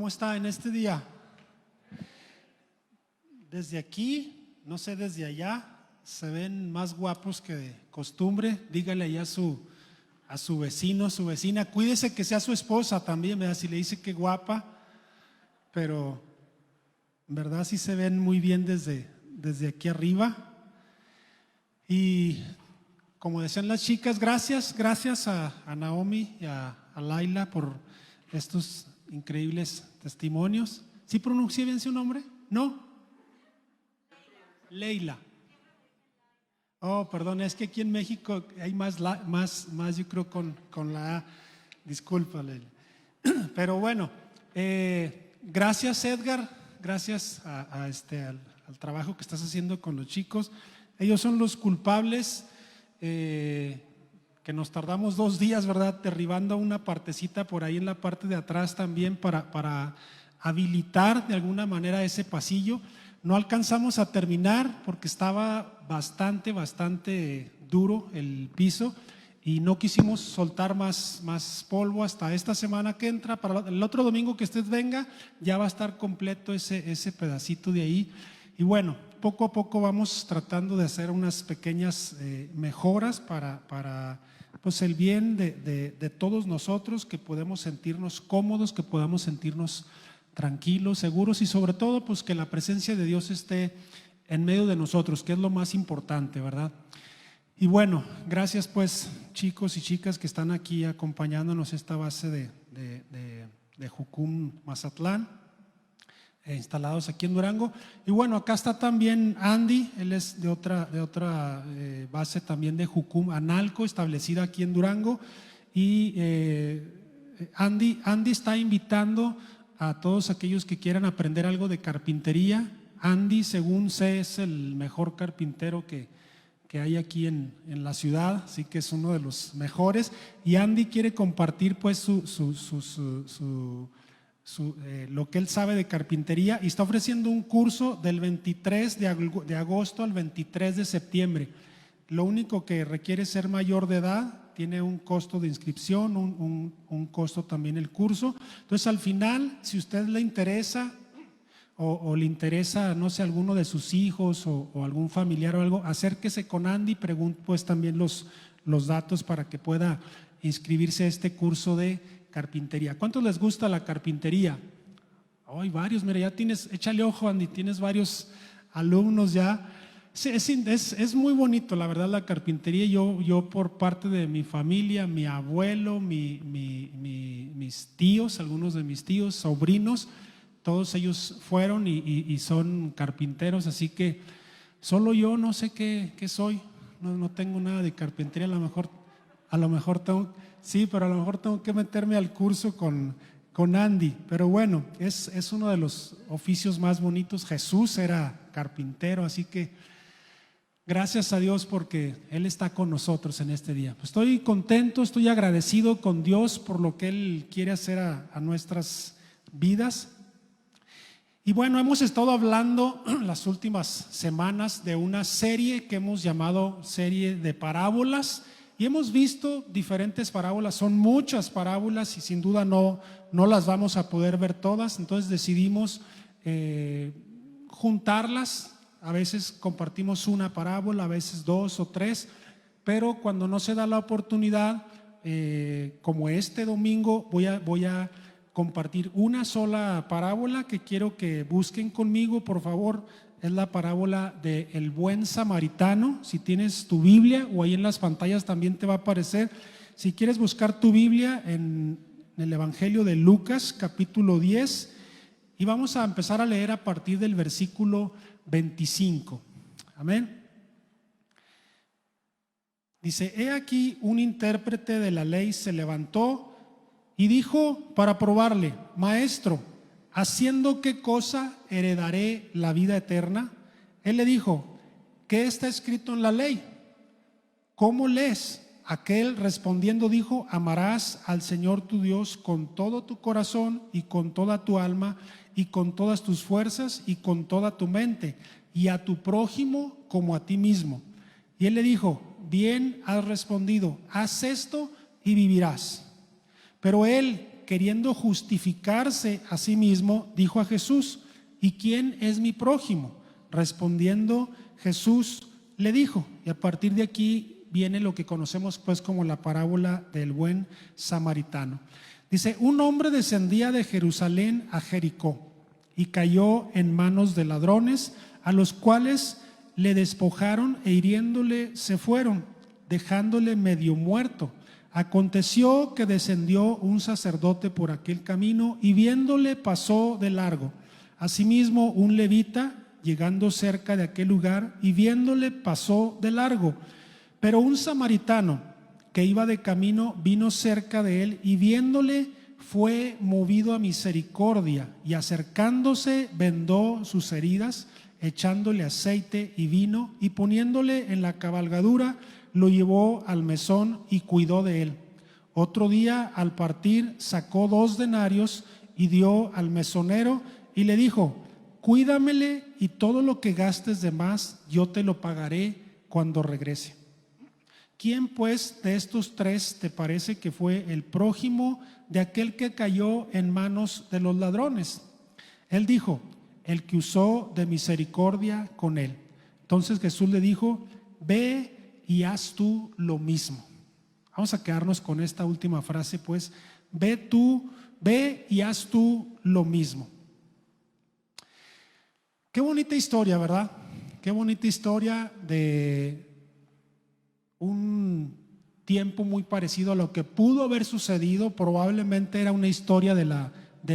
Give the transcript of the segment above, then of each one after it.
está en este día? Desde aquí, no sé, desde allá, se ven más guapos que de costumbre. Dígale ahí a su vecino, su vecina, cuídese que sea su esposa también, ¿verdad? Si le dice que guapa, pero en verdad sí se ven muy bien desde aquí arriba. Y como decían las chicas, gracias a Naomi y a Laila por estos increíbles testimonios. ¿Sí pronuncié bien su nombre? ¿No? Leila. Oh, perdón, es que aquí en México hay más yo creo con la A. Disculpa, Leila. Pero bueno, gracias Edgar, gracias al trabajo que estás haciendo con los chicos. Ellos son los culpables, que nos tardamos 2 días, ¿verdad? Derribando una partecita por ahí en la parte de atrás también para habilitar de alguna manera ese pasillo. No alcanzamos a terminar porque estaba bastante duro el piso y no quisimos soltar más polvo hasta esta semana que entra. Para el otro domingo que usted venga ya va a estar completo ese pedacito de ahí. Y bueno, poco a poco vamos tratando de hacer unas pequeñas mejoras para pues el bien de todos nosotros, que podemos sentirnos cómodos, que podamos sentirnos tranquilos, seguros y sobre todo pues que la presencia de Dios esté en medio de nosotros, que es lo más importante, ¿verdad? Y bueno, gracias pues chicos y chicas que están aquí acompañándonos esta base de Jucum Mazatlán, instalados aquí en Durango. Y bueno, acá está también Andy, él es de otra base también de Jucum Analco, establecida aquí en Durango. Y Andy está invitando a todos aquellos que quieran aprender algo de carpintería. Andy, según sé, es el mejor carpintero que hay aquí en la ciudad, así que es uno de los mejores. Y Andy quiere compartir pues lo que él sabe de carpintería y está ofreciendo un curso del 23 de agosto al 23 de septiembre. Lo único que requiere es ser mayor de edad, tiene un costo de inscripción, un costo también el curso. Entonces al final, si a usted le interesa o le interesa, no sé, alguno de sus hijos o algún familiar o algo, acérquese con Andy, pregunte pues también los datos para que pueda inscribirse a este curso de carpintería. ¿Cuántos les gusta la carpintería? Hay varios, mira, ya tienes, échale ojo Andy, tienes varios alumnos ya. Sí, es muy bonito, la verdad, la carpintería. Yo por parte de mi familia, mi abuelo, mis tíos, algunos de mis tíos, sobrinos, todos ellos fueron y son carpinteros, así que solo yo no sé qué soy, no tengo nada de carpintería. A lo mejor tengo, sí, pero a lo mejor tengo que meterme al curso con Andy. Pero bueno, es uno de los oficios más bonitos. Jesús era carpintero, así que gracias a Dios porque Él está con nosotros en este día. Pues estoy contento, estoy agradecido con Dios por lo que Él quiere hacer a nuestras vidas. Y bueno, hemos estado hablando las últimas semanas de una serie que hemos llamado serie de parábolas y hemos visto diferentes parábolas. Son muchas parábolas y sin duda no las vamos a poder ver todas. Entonces decidimos juntarlas. A veces compartimos una parábola, a veces 2 o 3, pero cuando no se da la oportunidad, como este domingo, voy a compartir una sola parábola que quiero que busquen conmigo, por favor. Es la parábola del buen samaritano. Si tienes tu Biblia o ahí en las pantallas también te va a aparecer. Si quieres buscar tu Biblia en el Evangelio de Lucas, capítulo 10, y vamos a empezar a leer a partir del versículo 25. Amén. Dice: he aquí un intérprete de la ley se levantó y dijo para probarle: Maestro, ¿haciendo qué cosa heredaré la vida eterna? Él le dijo: ¿qué está escrito en la ley? ¿Cómo lees? Aquel respondiendo dijo: amarás al Señor tu Dios con todo tu corazón y con toda tu alma y con todas tus fuerzas y con toda tu mente, y a tu prójimo como a ti mismo. Y él le dijo: bien has respondido, haz esto y vivirás. Pero él, queriendo justificarse a sí mismo, dijo a Jesús: ¿y quién es mi prójimo? Respondiendo Jesús le dijo, y a partir de aquí viene lo que conocemos pues como la parábola del buen samaritano. Dice: un hombre descendía de Jerusalén a Jericó y cayó en manos de ladrones, a los cuales le despojaron e hiriéndole se fueron, dejándole medio muerto. Aconteció que descendió un sacerdote por aquel camino y viéndole pasó de largo. Asimismo un levita, llegando cerca de aquel lugar y viéndole pasó de largo. Pero un samaritano que iba de camino vino cerca de él y viéndole fue movido a misericordia y acercándose vendó sus heridas, echándole aceite y vino y poniéndole en la cabalgadura lo llevó al mesón y cuidó de él. Otro día al partir sacó 2 denarios y dio al mesonero y le dijo: cuídamele y todo lo que gastes de más yo te lo pagaré cuando regrese. ¿Quién pues de estos 3 te parece que fue el prójimo de aquel que cayó en manos de los ladrones? Él dijo: el que usó de misericordia con él. Entonces Jesús le dijo: ve y haz tú lo mismo. Vamos a quedarnos con esta última frase, pues: ve y haz tú lo mismo. Qué bonita historia, ¿verdad? Qué bonita historia de un tiempo muy parecido a lo que pudo haber sucedido. Probablemente era una historia de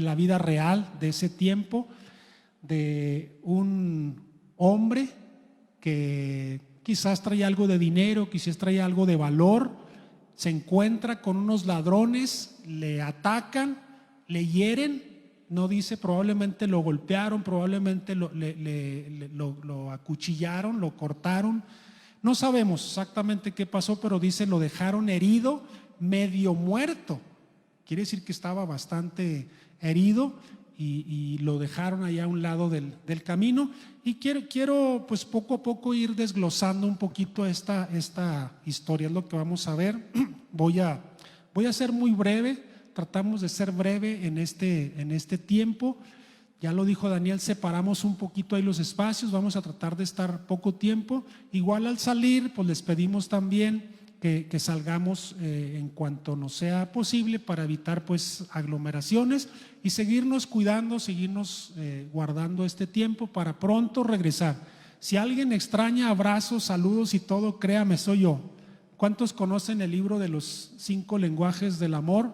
la vida real de ese tiempo, de un hombre que quizás traía algo de dinero, quizás traía algo de valor, se encuentra con unos ladrones, le atacan, le hieren, no dice, probablemente lo golpearon, probablemente lo acuchillaron, lo cortaron, no sabemos exactamente qué pasó, pero dice lo dejaron herido, medio muerto, quiere decir que estaba bastante herido. Y lo dejaron allá a un lado del camino. Y quiero pues poco a poco ir desglosando un poquito esta historia, es lo que vamos a ver. Voy a ser muy breve, tratamos de ser breve en este tiempo. Ya lo dijo Daniel, separamos un poquito ahí los espacios, vamos a tratar de estar poco tiempo. Igual al salir pues les pedimos también que salgamos en cuanto nos sea posible para evitar pues aglomeraciones y seguirnos cuidando, seguirnos guardando este tiempo para pronto regresar. Si alguien extraña abrazos, saludos y todo, créame, soy yo. ¿Cuántos conocen el libro de los 5 lenguajes del amor?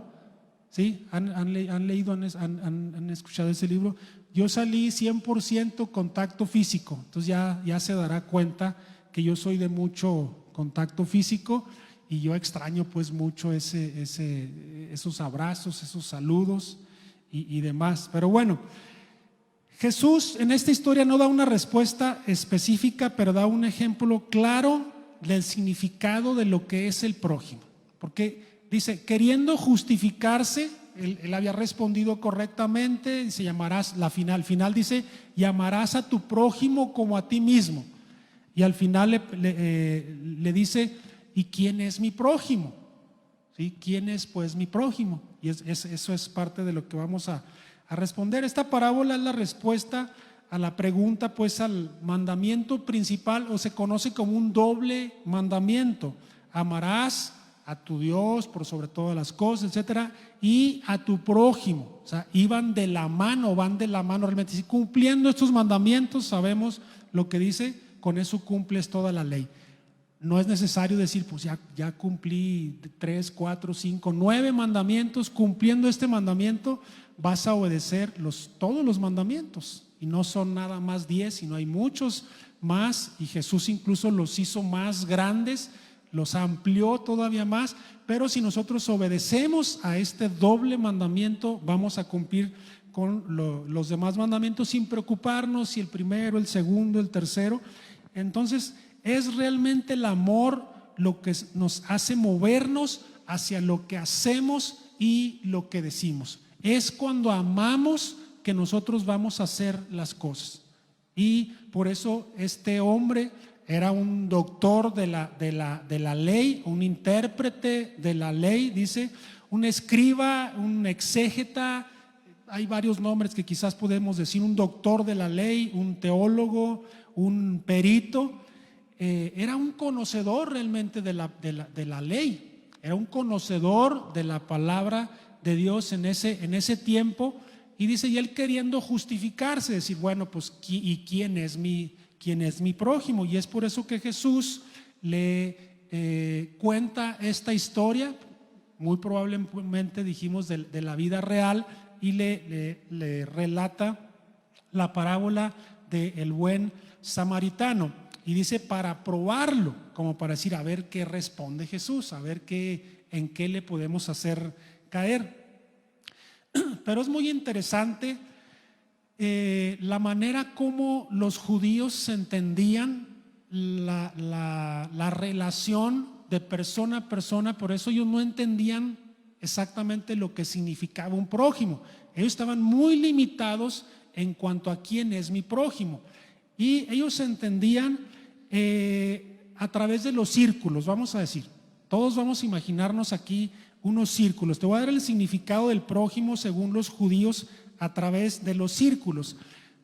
¿Sí? ¿Han leído, han escuchado ese libro? Yo salí 100% contacto físico, entonces ya se dará cuenta que yo soy de mucho contacto físico y yo extraño pues mucho esos abrazos, esos saludos y demás. Pero bueno, Jesús en esta historia no da una respuesta específica, pero da un ejemplo claro del significado de lo que es el prójimo. Porque dice, queriendo justificarse, él había respondido correctamente, dice, llamarás, al final dice, llamarás a tu prójimo como a ti mismo. Y al final le dice, ¿y quién es mi prójimo? ¿Sí? ¿Quién es pues mi prójimo? Y eso es parte de lo que vamos a responder. Esta parábola es la respuesta a la pregunta, pues al mandamiento principal, o se conoce como un doble mandamiento. Amarás a tu Dios por sobre todas las cosas, etcétera, y a tu prójimo. O sea, van de la mano realmente. Si cumpliendo estos mandamientos, sabemos lo que dice, con eso cumples toda la ley. No es necesario decir, pues ya cumplí 3, 4, 5, 9 mandamientos. Cumpliendo este mandamiento vas a obedecer todos los mandamientos. Y no son nada más 10, sino hay muchos más. Y Jesús incluso los hizo más grandes, los amplió todavía más. Pero si nosotros obedecemos a este doble mandamiento, vamos a cumplir con los demás mandamientos sin preocuparnos si el primero, el segundo, el tercero. Entonces es realmente el amor lo que nos hace movernos hacia lo que hacemos y lo que decimos. Es cuando amamos que nosotros vamos a hacer las cosas. Y por eso este hombre era un doctor de la ley, un intérprete de la ley, dice, un escriba, un exégeta, hay varios nombres que quizás podemos decir, un doctor de la ley, un teólogo, un perito. Era un conocedor realmente de la ley, era un conocedor de la palabra de Dios en ese tiempo. Y dice, y él queriendo justificarse, decir, bueno, pues ¿y quién es mi prójimo? Y es por eso que Jesús le cuenta esta historia, muy probablemente dijimos de la vida real, y le relata la parábola del buen samaritano. Y dice para probarlo, como para decir, a ver qué responde Jesús, a ver en qué le podemos hacer caer. Pero es muy interesante la manera como los judíos entendían la relación de persona a persona. Por eso ellos no entendían exactamente lo que significaba un prójimo. Ellos estaban muy limitados en cuanto a quién es mi prójimo. Y ellos entendían a través de los círculos, vamos a decir. Todos vamos a imaginarnos aquí unos círculos. Te voy a dar el significado del prójimo según los judíos a través de los círculos.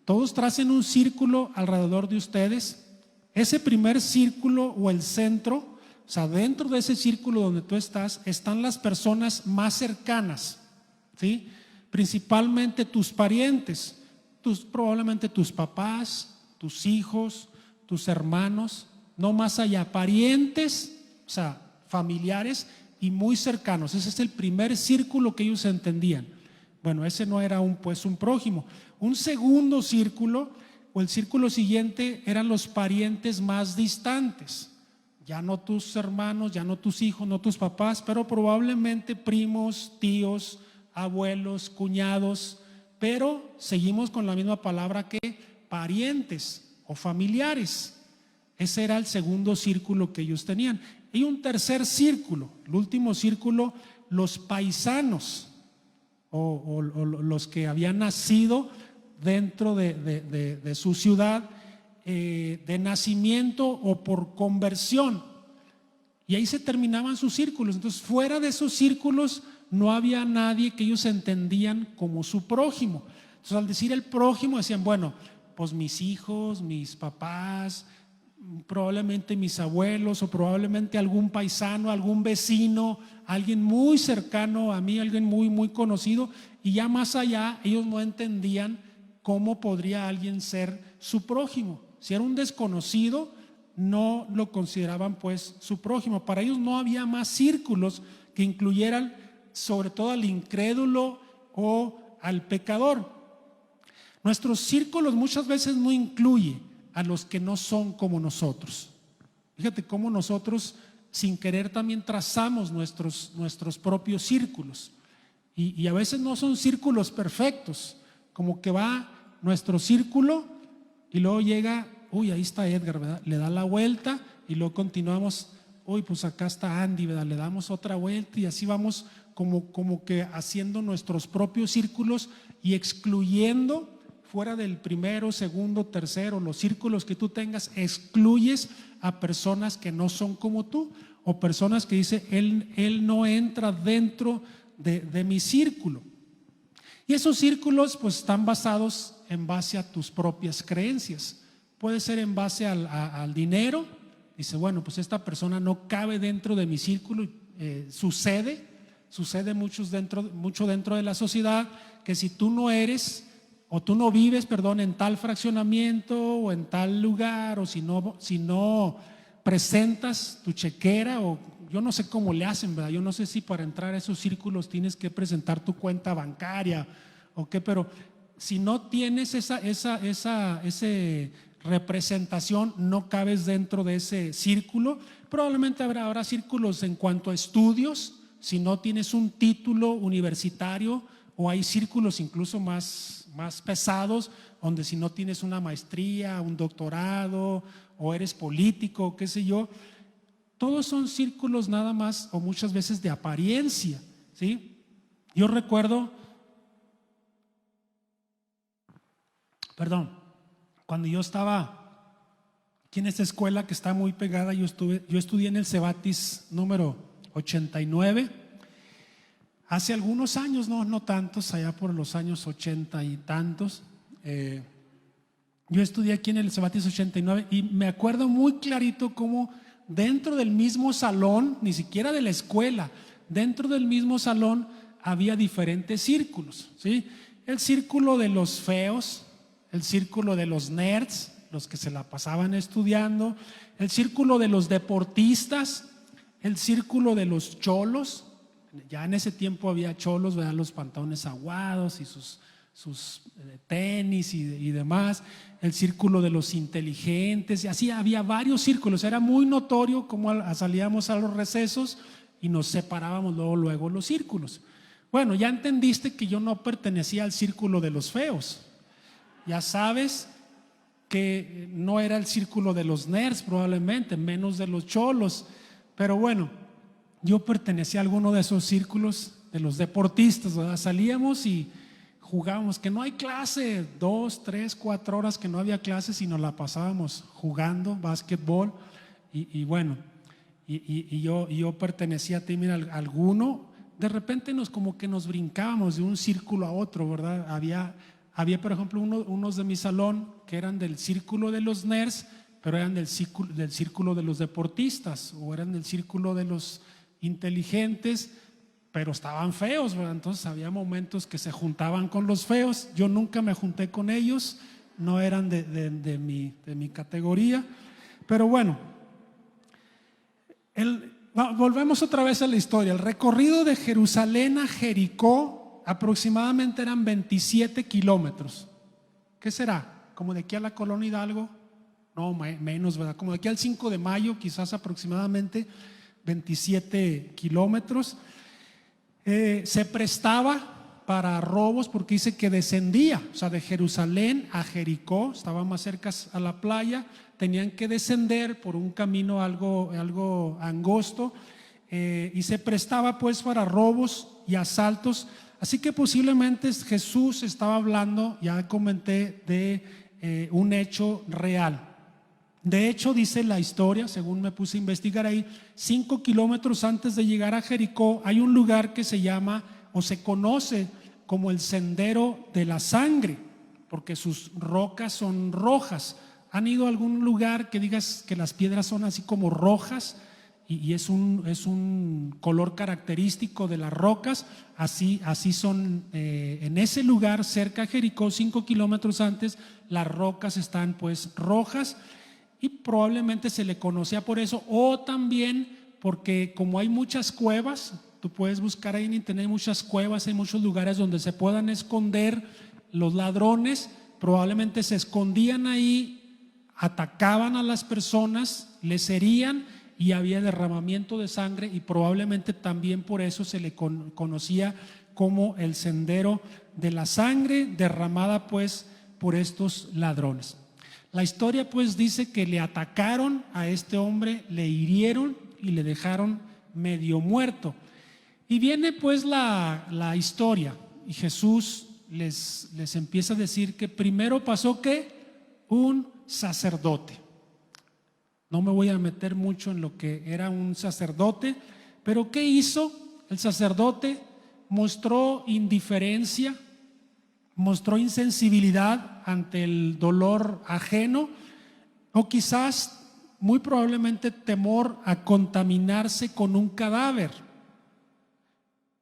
Todos tracen un círculo alrededor de ustedes. Ese primer círculo o el centro, o sea, dentro de ese círculo donde tú estás, están las personas más cercanas, ¿sí? Principalmente tus parientes, probablemente tus papás, tus hijos, tus hermanos, no más allá, parientes, o sea, familiares y muy cercanos. Ese es el primer círculo que ellos entendían. Bueno, ese no era un prójimo. Un segundo círculo o el círculo siguiente eran los parientes más distantes. Ya no tus hermanos, ya no tus hijos, no tus papás, pero probablemente primos, tíos, abuelos, cuñados, pero seguimos con la misma palabra que parientes o familiares. Ese era el segundo círculo que ellos tenían. Y un tercer círculo, el último círculo, los paisanos o los que habían nacido dentro de su ciudad, de nacimiento o por conversión. Y ahí se terminaban sus círculos. Entonces, fuera de esos círculos no había nadie que ellos entendían como su prójimo. Entonces, al decir el prójimo, decían, bueno, pues mis hijos, mis papás, probablemente mis abuelos, o probablemente algún paisano, algún vecino, alguien muy cercano a mí, alguien muy, muy conocido. Y ya más allá, ellos no entendían cómo podría alguien ser su prójimo. Si era un desconocido, no lo consideraban pues su prójimo. Para ellos no había más círculos que incluyeran sobre todo al incrédulo o al pecador. Nuestros círculos muchas veces no incluyen a los que no son como nosotros. Fíjate cómo nosotros sin querer también trazamos nuestros propios círculos. Y a veces no son círculos perfectos, como que va nuestro círculo y luego llega, uy, ahí está Edgar, ¿verdad? Le da la vuelta y luego continuamos, uy, pues acá está Andy, ¿verdad? Le damos otra vuelta y así vamos como que haciendo nuestros propios círculos y excluyendo fuera del primero, segundo, tercero, los círculos que tú tengas, excluyes a personas que no son como tú o personas que dice él no entra dentro de mi círculo. Y esos círculos pues están basados en base a tus propias creencias. Puede ser en base al dinero. Dice, bueno, pues esta persona no cabe dentro de mi círculo. Sucede mucho dentro de la sociedad que si tú no eres o tú no vives, en tal fraccionamiento o en tal lugar, o si no presentas tu chequera, o yo no sé cómo le hacen, ¿verdad? Yo no sé si para entrar a esos círculos tienes que presentar tu cuenta bancaria o qué, pero si no tienes esa representación, no cabes dentro de ese círculo. Probablemente habrá círculos en cuanto a estudios, si no tienes un título universitario, o hay círculos incluso más pesados, donde si no tienes una maestría, un doctorado, o eres político, qué sé yo, todos son círculos nada más o muchas veces de apariencia, ¿sí? Yo recuerdo, cuando yo estaba aquí en esta escuela que está muy pegada, yo estudié en el Cebatis número 89. hace algunos años, no tantos, allá por los años 80 y tantos, yo estudié aquí en el Cebatis 89 y me acuerdo muy clarito cómo dentro del mismo salón, ni siquiera de la escuela, dentro del mismo salón había diferentes círculos, ¿sí? El círculo de los feos, el círculo de los nerds, los que se la pasaban estudiando, el círculo de los deportistas, el círculo de los cholos. Ya en ese tiempo había cholos, ¿verdad? Los pantalones aguados y sus tenis y demás, el círculo de los inteligentes, y así había varios círculos. Era muy notorio cómo salíamos a los recesos y nos separábamos luego los círculos. Bueno, ya entendiste que yo no pertenecía al círculo de los feos. Ya sabes que no era el círculo de los nerds probablemente, menos de los cholos, pero bueno, yo pertenecía a alguno de esos círculos de los deportistas, ¿verdad? Salíamos y jugábamos, que no hay clase, 2, 3, 4 horas que no había clase, sino la pasábamos jugando básquetbol y bueno, yo pertenecía a alguno. De repente como que nos brincábamos de un círculo a otro, ¿verdad? Había por ejemplo unos de mi salón que eran del círculo de los nerds, pero eran del círculo de los deportistas, o eran del círculo de los inteligentes, pero estaban feos, ¿verdad? Entonces había momentos que se juntaban con los feos. Yo nunca me junté con ellos, no eran de mi categoría, pero bueno, volvemos otra vez a la historia. El recorrido de Jerusalén a Jericó aproximadamente eran 27 kilómetros. ¿Qué será? ¿Como de aquí a la Colonia Hidalgo? No, menos, ¿verdad? Como de aquí al 5 de mayo, quizás aproximadamente 27 kilómetros. Se prestaba para robos porque dice que descendía, o sea, de Jerusalén a Jericó, estaba más cerca a la playa, tenían que descender por un camino algo angosto, y se prestaba pues para robos y asaltos. Así que posiblemente Jesús estaba hablando, ya comenté, de un hecho real. De hecho, dice la historia, según me puse a investigar ahí, 5 kilómetros antes de llegar a Jericó hay un lugar que se llama o se conoce como el Sendero de la Sangre, porque sus rocas son rojas. ¿Han ido a algún lugar que digas que las piedras son así como rojas y es un color característico de las rocas? Así son en ese lugar cerca de Jericó, 5 kilómetros antes, las rocas están pues rojas. Y probablemente se le conocía por eso, o también porque como hay muchas cuevas, tú puedes buscar ahí en internet, hay muchas cuevas, hay muchos lugares donde se puedan esconder los ladrones, probablemente se escondían ahí, atacaban a las personas, les herían y había derramamiento de sangre, y probablemente también por eso se le conocía como el Sendero de la Sangre, derramada pues por estos ladrones. La historia pues dice que le atacaron a este hombre, le hirieron y le dejaron medio muerto. Y viene pues la historia, y Jesús les empieza a decir que primero pasó que un sacerdote. No me voy a meter mucho en lo que era un sacerdote, pero ¿qué hizo? El sacerdote mostró indiferencia, mostró insensibilidad ante el dolor ajeno, o quizás muy probablemente temor a contaminarse con un cadáver,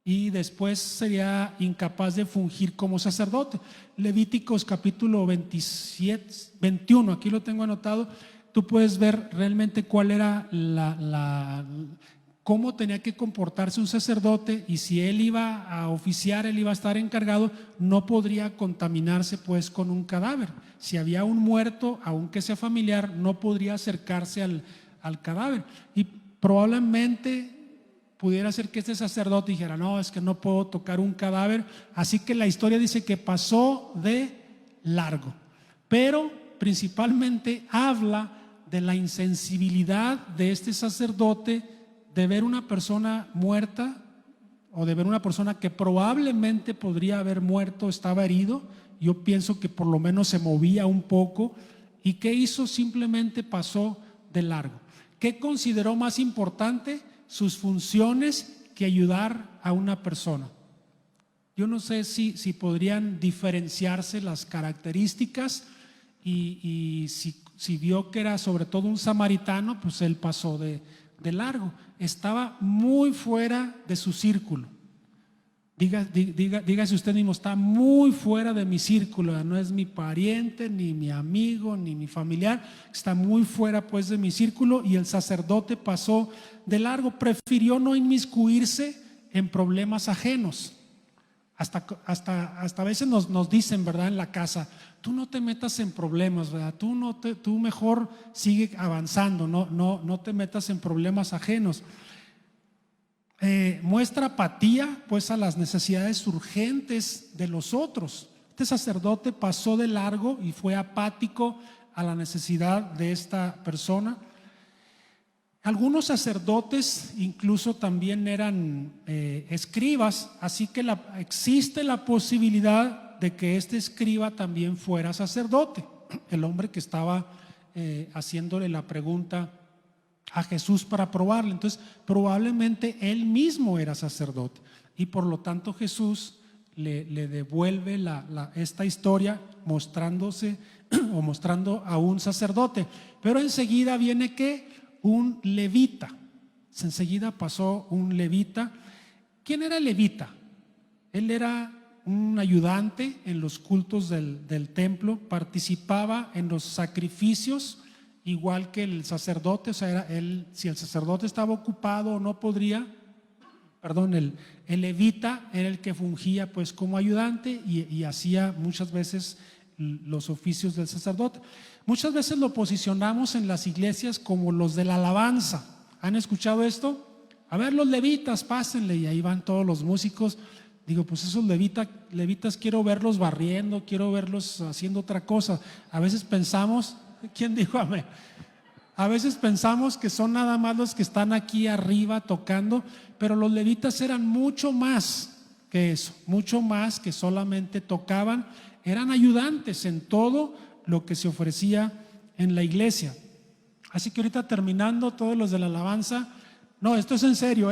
y después sería incapaz de fungir como sacerdote. Levíticos capítulo 21, aquí lo tengo anotado. Tú puedes ver realmente cuál era cómo tenía que comportarse un sacerdote, y si él iba a oficiar, él iba a estar encargado, no podría contaminarse pues con un cadáver. Si había un muerto, aunque sea familiar, no podría acercarse al cadáver. Y probablemente pudiera ser que este sacerdote dijera: no, es que no puedo tocar un cadáver. Así que la historia dice que pasó de largo, pero principalmente habla de la insensibilidad de este sacerdote de ver una persona muerta, o de ver una persona que probablemente podría haber muerto, estaba herido. Yo pienso que por lo menos se movía un poco. ¿Y qué hizo? Simplemente pasó de largo. ¿Qué consideró más importante? Sus funciones que ayudar a una persona. Yo no sé si podrían diferenciarse las características y si vio que era sobre todo un samaritano, pues él pasó de largo. Estaba muy fuera de su círculo. Dígase usted mismo, está muy fuera de mi círculo, no es mi pariente, ni mi amigo, ni mi familiar, está muy fuera pues de mi círculo, y el sacerdote pasó de largo, prefirió no inmiscuirse en problemas ajenos. Hasta a veces nos dicen, ¿verdad?, en la casa, tú no te metas en problemas, ¿verdad? Tú mejor sigue avanzando, no te metas en problemas ajenos. Muestra apatía pues a las necesidades urgentes de los otros. Este sacerdote pasó de largo y fue apático a la necesidad de esta persona. Algunos sacerdotes incluso también eran escribas, así que existe la posibilidad de que este escriba también fuera sacerdote, el hombre que estaba haciéndole la pregunta a Jesús para probarle. Entonces probablemente él mismo era sacerdote, y por lo tanto Jesús le devuelve esta historia mostrándose o mostrando a un sacerdote. Pero enseguida viene que un levita. Enseguida pasó un levita. ¿Quién era el levita? Él era un ayudante en los cultos del templo, participaba en los sacrificios igual que el sacerdote. O sea, si el sacerdote estaba ocupado o no podría, el levita era el que fungía pues como ayudante y hacía muchas veces los oficios del sacerdote. Muchas veces lo posicionamos en las iglesias como los de la alabanza. ¿Han escuchado esto? A ver, los levitas, pásenle, y ahí van todos los músicos. Digo, pues esos levitas quiero verlos barriendo, quiero verlos haciendo otra cosa. A veces pensamos, ¿quién dijo amén? A veces pensamos que son nada más los que están aquí arriba tocando, pero los levitas eran mucho más que eso, mucho más que solamente tocaban. Eran ayudantes en todo lo que se ofrecía en la iglesia. Así que ahorita terminando, todos los de la alabanza, no, esto es en serio,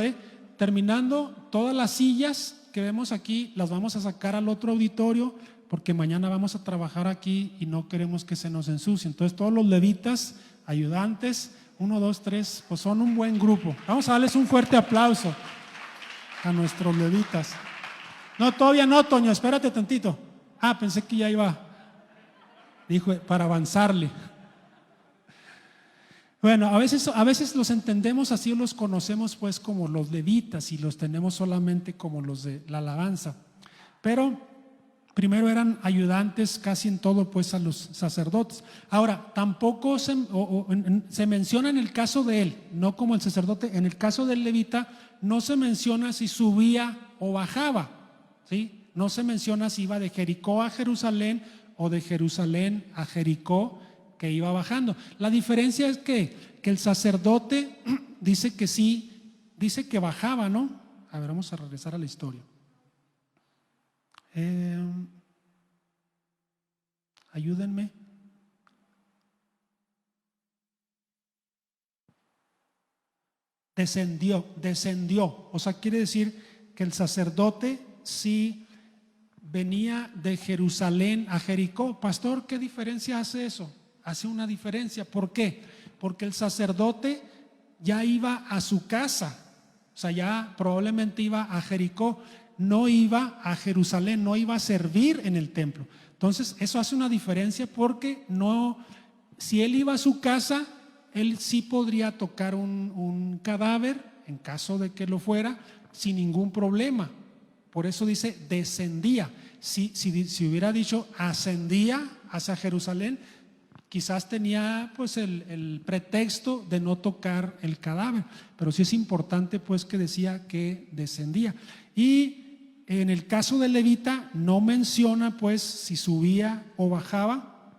terminando, todas las sillas que vemos aquí las vamos a sacar al otro auditorio, porque mañana vamos a trabajar aquí y no queremos que se nos ensucie. Entonces todos los levitas, ayudantes, 1, 2, 3, pues son un buen grupo. Vamos a darles un fuerte aplauso a nuestros levitas. No, todavía no, Toño, espérate tantito. Pensé que ya iba, dijo, para avanzarle. Bueno, a veces los entendemos así, los conocemos pues como los levitas, y los tenemos solamente como los de la alabanza. Pero primero eran ayudantes casi en todo pues a los sacerdotes. Ahora, tampoco se menciona en el caso de él, no como el sacerdote. En el caso del levita no se menciona si subía o bajaba, ¿sí? No se menciona si iba de Jericó a Jerusalén o de Jerusalén a Jericó, que iba bajando. La diferencia es que el sacerdote dice que sí, dice que bajaba, ¿no? A ver, vamos a regresar a la historia. Ayúdenme. Descendió. O sea, quiere decir que el sacerdote sí venía de Jerusalén a Jericó. Pastor, ¿qué diferencia hace eso? Hace una diferencia. ¿Por qué? Porque el sacerdote ya iba a su casa, o sea, ya probablemente iba a Jericó, no iba a Jerusalén, no iba a servir en el templo. Entonces eso hace una diferencia, porque si él iba a su casa, él sí podría tocar un cadáver en caso de que lo fuera sin ningún problema. Por eso dice descendía. Si hubiera dicho ascendía hacia Jerusalén, quizás tenía pues el pretexto de no tocar el cadáver, pero sí es importante pues que decía que descendía. Y en el caso del levita no menciona pues si subía o bajaba.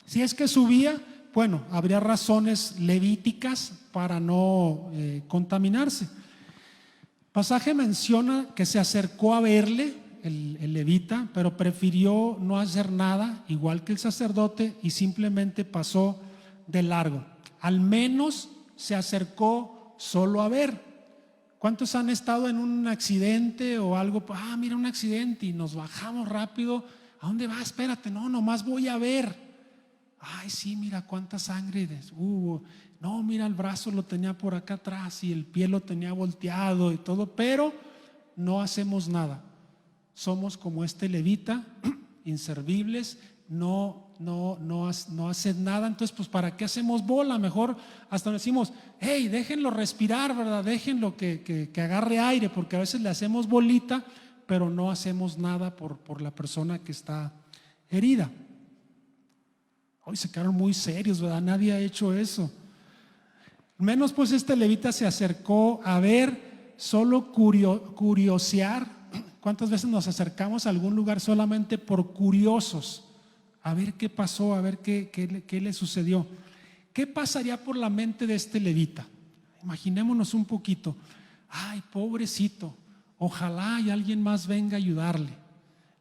Si es que subía, bueno, habría razones levíticas para no contaminarse. El pasaje menciona que se acercó a verle el levita, pero prefirió no hacer nada, igual que el sacerdote, y simplemente pasó de largo. Al menos se acercó solo a ver. ¿Cuántos han estado en un accidente o algo? Mira, un accidente, y nos bajamos rápido. ¿A dónde vas? Espérate, no, nomás voy a ver. Ay, sí, mira cuánta sangre hubo. No, mira, el brazo lo tenía por acá atrás y el pie lo tenía volteado y todo, pero no hacemos nada. Somos como este levita, inservibles, no hacen nada. Entonces, pues, ¿para qué hacemos bola? Mejor hasta decimos, hey, déjenlo respirar, ¿verdad? Déjenlo que agarre aire, porque a veces le hacemos bolita, pero no hacemos nada por la persona que está herida. Hoy se quedaron muy serios, ¿verdad? Nadie ha hecho eso. Menos pues este levita se acercó a ver, solo curiosear. ¿Cuántas veces nos acercamos a algún lugar solamente por curiosos? A ver qué pasó, a ver qué le sucedió. ¿Qué pasaría por la mente de este levita? Imaginémonos un poquito. Ay, pobrecito, ojalá y alguien más venga a ayudarle.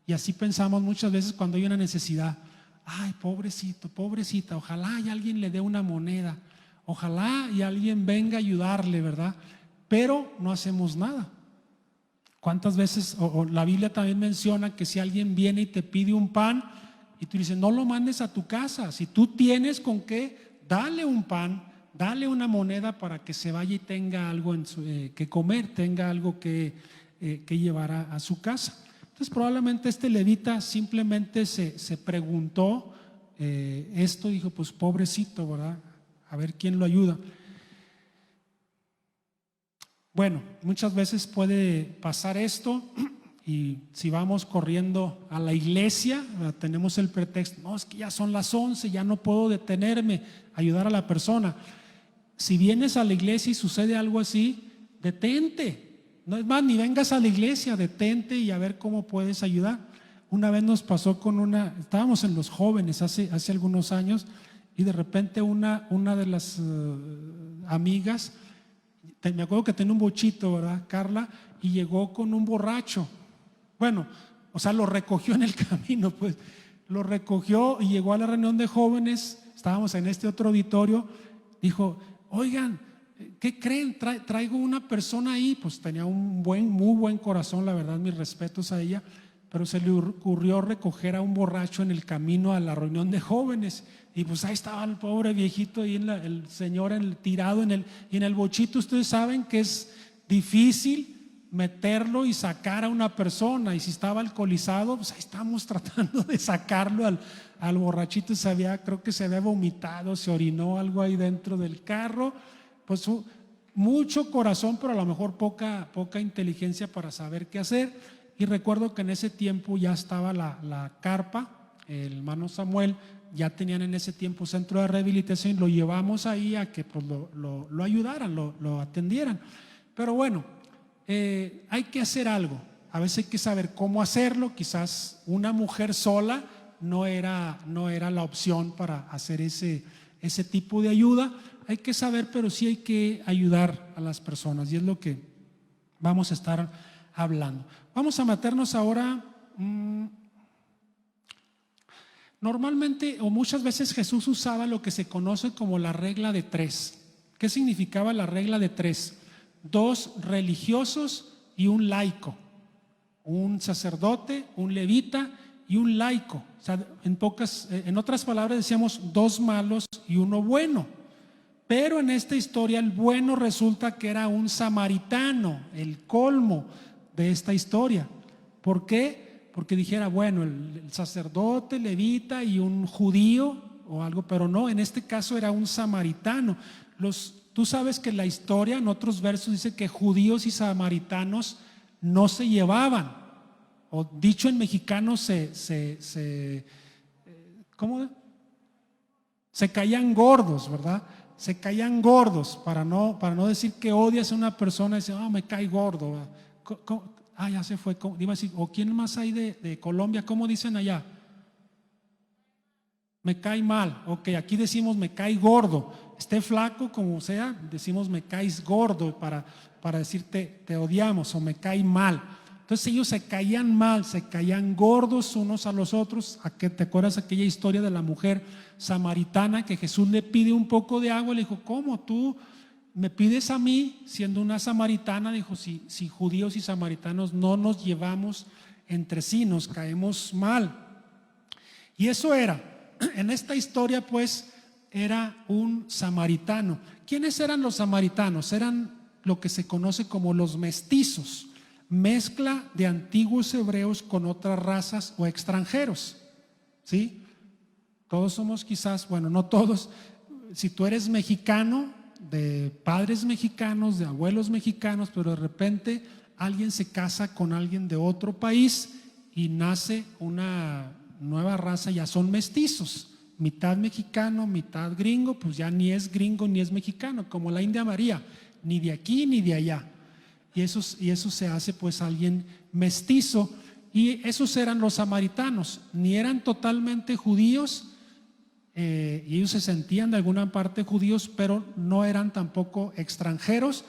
Y así pensamos muchas veces cuando hay una necesidad. Ay, pobrecito, pobrecita, ojalá y alguien le dé una moneda, ojalá y alguien venga a ayudarle, ¿verdad? Pero no hacemos nada. ¿Cuántas veces, o la Biblia también menciona que si alguien viene y te pide un pan y tú dices, no lo mandes a tu casa, si tú tienes con qué, dale un pan, dale una moneda para que se vaya y tenga algo que comer, tenga algo que llevar a su casa. Entonces probablemente este levita simplemente se preguntó esto, dijo, pues pobrecito, ¿verdad? A ver quién lo ayuda. Bueno, muchas veces puede pasar esto, y si vamos corriendo a la iglesia, tenemos el pretexto, no, es que ya son las 11, ya no puedo detenerme a ayudar a la persona. Si vienes a la iglesia y sucede algo así, detente. No es más, ni vengas a la iglesia, detente y a ver cómo puedes ayudar. Una vez nos pasó estábamos en los jóvenes hace algunos años, y de repente una de las amigas, me acuerdo que tenía un bochito, ¿verdad, Carla? Y llegó con un borracho. Bueno, o sea, lo recogió en el camino, pues. Lo recogió y llegó a la reunión de jóvenes. Estábamos en este otro auditorio. Dijo, oigan, ¿qué creen? Traigo una persona ahí. Pues tenía muy buen corazón, la verdad, mis respetos a ella. Pero se le ocurrió recoger a un borracho en el camino a la reunión de jóvenes. Y pues ahí estaba el pobre viejito ahí, el señor tirado y en el bochito. Ustedes saben que es difícil meterlo y sacar a una persona, y si estaba alcoholizado, pues ahí estamos tratando de sacarlo al borrachito. Creo que se había vomitado, se orinó algo ahí dentro del carro. Pues mucho corazón, pero a lo mejor poca inteligencia para saber qué hacer. Y recuerdo que en ese tiempo ya estaba la carpa, el hermano Samuel, ya tenían en ese tiempo centro de rehabilitación, lo llevamos ahí a que pues lo ayudaran, lo atendieran. Pero bueno, hay que hacer algo. A veces hay que saber cómo hacerlo. Quizás una mujer sola no era la opción para hacer ese tipo de ayuda. Hay que saber, pero sí hay que ayudar a las personas, y es lo que vamos a estar hablando. Vamos a meternos ahora. Normalmente o muchas veces Jesús usaba lo que se conoce como la regla de 3. ¿Qué significaba la regla de 3? 2 religiosos y un laico, un sacerdote, un levita y un laico. O sea, en otras palabras decíamos 2 malos y 1 bueno. Pero en esta historia el bueno resulta que era un samaritano, el colmo de esta historia. ¿Por qué? Porque dijera, bueno, el sacerdote, levita y un judío o algo, pero no, en este caso era un samaritano. Tú sabes que la historia en otros versos dice que judíos y samaritanos no se llevaban, o dicho en mexicano ¿cómo? Se caían gordos, ¿verdad? Se caían gordos, para no decir que odias a una persona y dice, me cae gordo. Ya se fue. Iba a decir, ¿o quién más hay de Colombia? ¿Cómo dicen allá? Me cae mal. Ok, aquí decimos me cae gordo. Esté flaco como sea, decimos me caes gordo para decirte te odiamos, o me cae mal. Entonces ellos se caían mal, se caían gordos unos a los otros. ¿Te acuerdas aquella historia de la mujer samaritana que Jesús le pide un poco de agua? Le dijo, ¿cómo tú me pides a mí, siendo una samaritana, dijo, si judíos y samaritanos no nos llevamos entre sí, nos caemos mal. Y eso era, en esta historia pues, era un samaritano. ¿Quiénes eran los samaritanos? Eran lo que se conoce como los mestizos, mezcla de antiguos hebreos con otras razas o extranjeros, ¿sí? Todos somos quizás, bueno, no todos, si tú eres mexicano, de padres mexicanos, de abuelos mexicanos, pero de repente alguien se casa con alguien de otro país y nace una nueva raza, ya son mestizos, mitad mexicano, mitad gringo, pues ya ni es gringo ni es mexicano, como la India María, ni de aquí ni de allá. Y eso se hace pues alguien mestizo, y esos eran los samaritanos, ni eran totalmente judíos, y ellos se sentían de alguna parte judíos, pero no eran tampoco extranjeros.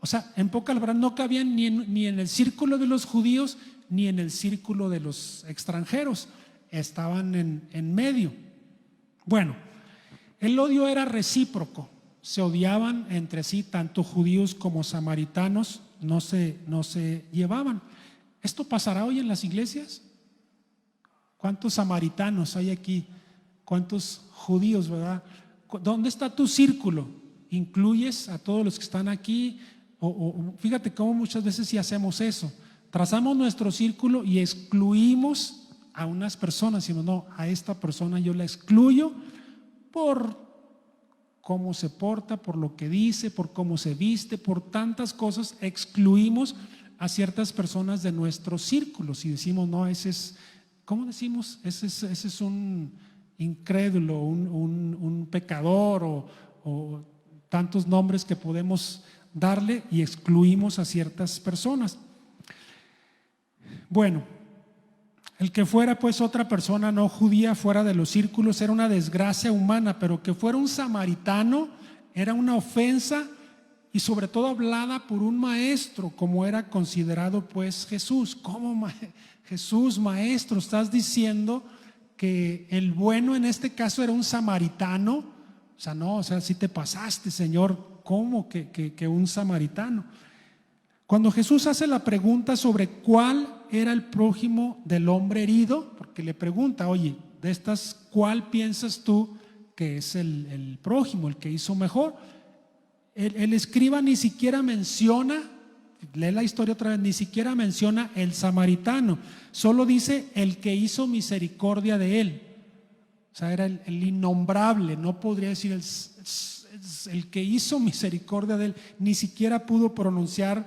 O sea, en pocas palabras, no cabían ni en el círculo de los judíos ni en el círculo de los extranjeros, estaban en medio. Bueno, el odio era recíproco, se odiaban entre sí, tanto judíos como samaritanos, no se llevaban. ¿Esto pasará hoy en las iglesias? ¿Cuántos samaritanos hay aquí? ¿Cuántos judíos, verdad? ¿Dónde está tu círculo? ¿Incluyes a todos los que están aquí? Fíjate cómo muchas veces sí hacemos eso. Trazamos nuestro círculo y excluimos a unas personas, sino no, a esta persona yo la excluyo por cómo se porta, por lo que dice, por cómo se viste, por tantas cosas. Excluimos a ciertas personas de nuestros círculos y decimos, no, ese es, ¿cómo decimos? Ese es un incrédulo, un pecador, o tantos nombres que podemos darle, y excluimos a ciertas personas. Bueno, el que fuera pues otra persona no judía fuera de los círculos era una desgracia humana, pero que fuera un samaritano era una ofensa, y sobre todo hablada por un maestro, como era considerado pues Jesús. ¿Cómo Jesús, maestro, estás diciendo que el bueno en este caso era un samaritano? O sea, no, o sea, si te pasaste, Señor, ¿cómo que un samaritano? Cuando Jesús hace la pregunta sobre cuál era el prójimo del hombre herido, porque le pregunta, oye, de estas, ¿cuál piensas tú que es el prójimo, el que hizo mejor? El escriba ni siquiera menciona, lee la historia otra vez, ni siquiera menciona el samaritano, solo dice el que hizo misericordia de él. O sea, era el innombrable, no podría decir el que hizo misericordia de él, ni siquiera pudo pronunciar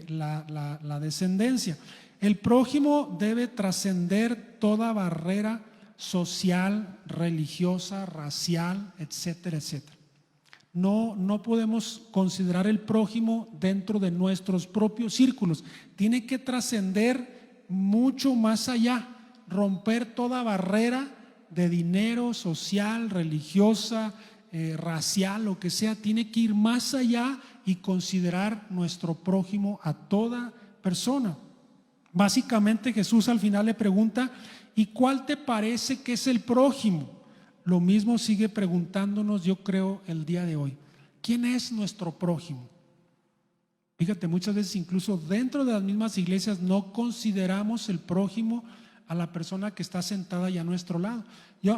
la descendencia. El prójimo debe trascender toda barrera social, religiosa, racial, etcétera, etcétera. No podemos considerar el prójimo dentro de nuestros propios círculos. Tiene que trascender mucho más allá, romper toda barrera de dinero, social, religiosa, racial, lo que sea. Tiene que ir más allá y considerar nuestro prójimo a toda persona. Básicamente Jesús al final le pregunta, ¿y cuál te parece que es el prójimo? Lo mismo sigue preguntándonos, yo creo, el día de hoy. ¿Quién es nuestro prójimo? Fíjate, muchas veces incluso dentro de las mismas iglesias no consideramos el prójimo a la persona que está sentada ya a nuestro lado.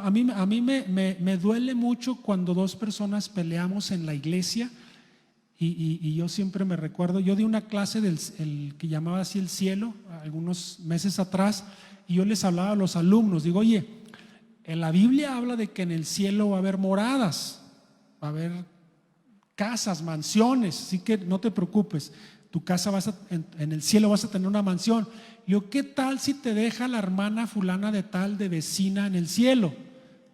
A mí me duele mucho cuando dos personas peleamos en la iglesia, y yo siempre me recuerdo, yo di una clase el que llamaba así el cielo, algunos meses atrás, y yo les hablaba a los alumnos, digo, oye, en la Biblia habla de que en el cielo va a haber moradas, va a haber casas, mansiones, así que no te preocupes, tu casa en el cielo vas a tener una mansión. Yo, ¿qué tal si te deja la hermana fulana de tal de vecina en el cielo?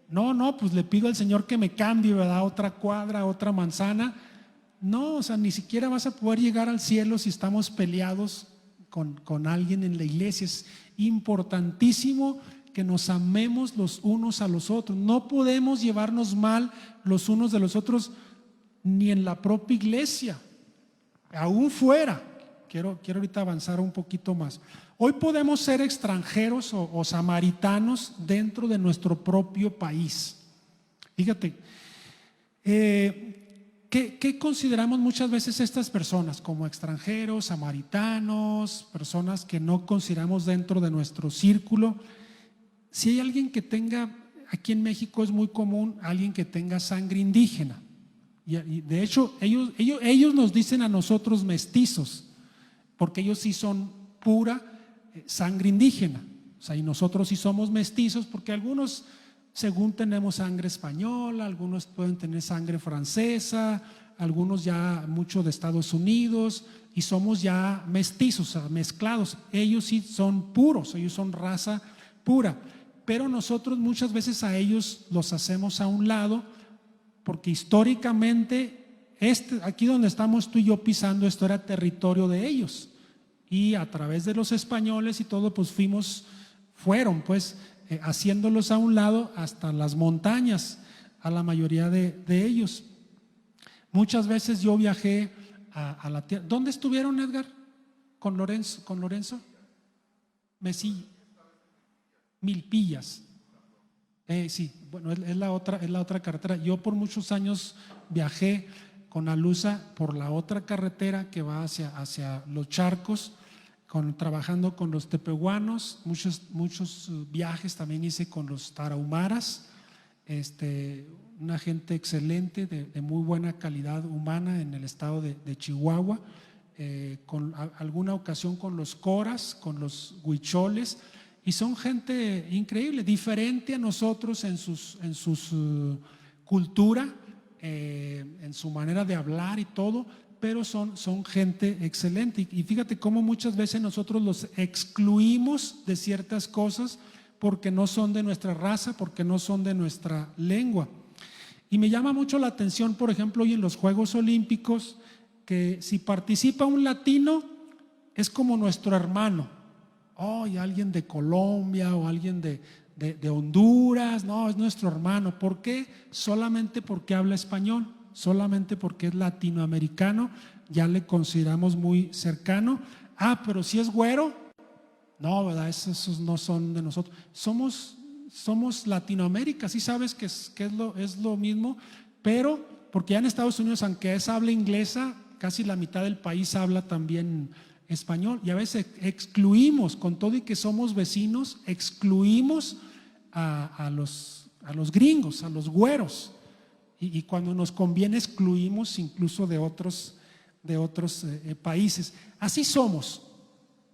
No, pues le pido al Señor que me cambie, ¿verdad? Otra cuadra, otra manzana. No, o sea, ni siquiera vas a poder llegar al cielo si estamos peleados con alguien en la iglesia. Es importantísimo que nos amemos los unos a los otros. No podemos llevarnos mal los unos de los otros, ni en la propia iglesia, aún fuera. Quiero ahorita avanzar un poquito más. Hoy podemos ser extranjeros o samaritanos dentro de nuestro propio país. Fíjate, ¿qué consideramos muchas veces estas personas? Como extranjeros, samaritanos, personas que no consideramos dentro de nuestro círculo. Si hay alguien que tenga, aquí en México es muy común, alguien que tenga sangre indígena. Y de hecho, ellos nos dicen a nosotros mestizos, porque ellos sí son pura sangre indígena. O sea, y nosotros sí somos mestizos, porque algunos, según tenemos sangre española, algunos pueden tener sangre francesa, algunos ya mucho de Estados Unidos, y somos ya mestizos, o sea, mezclados. Ellos sí son puros, ellos son raza pura, pero nosotros muchas veces a ellos los hacemos a un lado, porque históricamente aquí donde estamos tú y yo pisando, esto era territorio de ellos, y a través de los españoles y todo, pues fueron haciéndolos a un lado hasta las montañas, a la mayoría de ellos. Muchas veces yo viajé a la tierra. ¿Dónde estuvieron, Edgar? ¿Con Lorenzo? Mesilla. Milpillas. Sí, bueno, es la otra carretera. Yo por muchos años viajé con Alusa por la otra carretera que va hacia los charcos, trabajando con los tepehuanos. Muchos viajes también hice con los tarahumaras, una gente excelente, de muy buena calidad humana en el estado de Chihuahua, con alguna ocasión con los coras, con los huicholes. Y son gente increíble, diferente a nosotros en su cultura, en su manera de hablar y todo, pero son gente excelente. Y fíjate cómo muchas veces nosotros los excluimos de ciertas cosas porque no son de nuestra raza, porque no son de nuestra lengua. Y me llama mucho la atención, por ejemplo, hoy en los Juegos Olímpicos, que si participa un latino, es como nuestro hermano. Y alguien de Colombia o alguien de Honduras, no, es nuestro hermano. ¿Por qué? Solamente porque habla español, solamente porque es latinoamericano, ya le consideramos muy cercano. Pero si es güero, no, ¿verdad? Esos no son de nosotros. Somos Latinoamérica, sí sabes que es lo mismo, pero porque ya en Estados Unidos, aunque habla inglesa, casi la mitad del país habla también español, y a veces excluimos, con todo y que somos vecinos, excluimos a los gringos, a los güeros, y cuando nos conviene excluimos incluso de otros países. Así somos,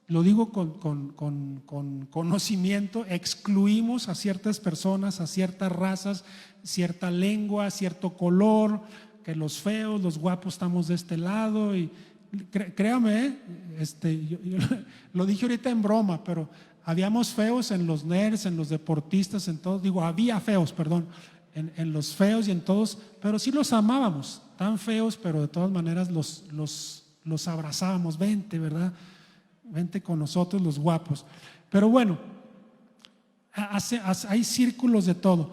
lo digo con conocimiento, excluimos a ciertas personas, a ciertas razas, cierta lengua, cierto color, que los feos, los guapos estamos de este lado. Y créame, yo lo dije ahorita en broma, pero habíamos feos en los nerds, en los deportistas, en todos, había feos, perdón, en los feos y en todos, pero sí los amábamos, tan feos, pero de todas maneras los abrazábamos. Vente, ¿verdad? Vente con nosotros los guapos. Pero bueno, hay círculos de todo.